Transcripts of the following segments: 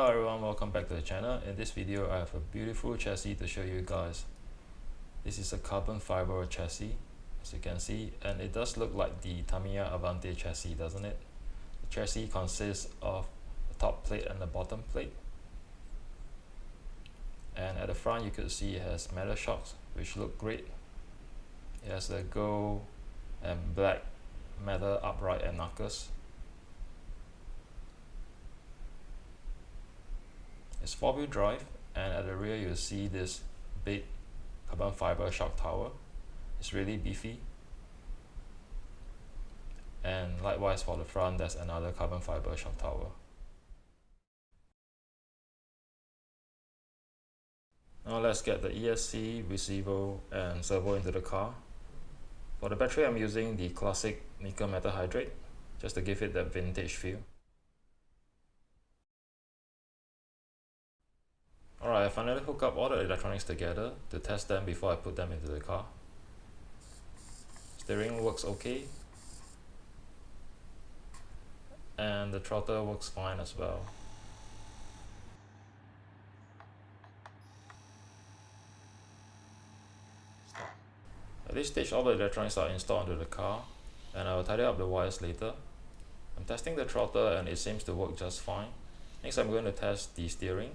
Hello everyone, welcome back to the channel. In this video I have a beautiful chassis to show you guys. This is a carbon fiber chassis, as you can see, and it does look like the Tamiya Avante chassis, doesn't it? The chassis consists of the top plate and the bottom plate, and at the front you could see it has metal shocks which look great. It has the gold and black metal upright and knuckles. It's 4-wheel drive, and at the rear you'll see this big carbon fiber shock tower. It's really beefy, and likewise for the front there's another carbon fiber shock tower. Now let's get the ESC, receiver and servo into the car. For the battery I'm using the classic nickel metal hydrate, just to give it that vintage feel. Alright, I finally hooked up all the electronics together to test them before I put them into the car. Steering works okay, and the throttle works fine as well. At this stage all the electronics are installed into the car, and I will tidy up the wires later. I'm testing the throttle and it seems to work just fine. Next I'm going to test the steering.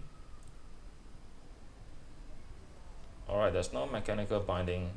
Alright, there's no mechanical binding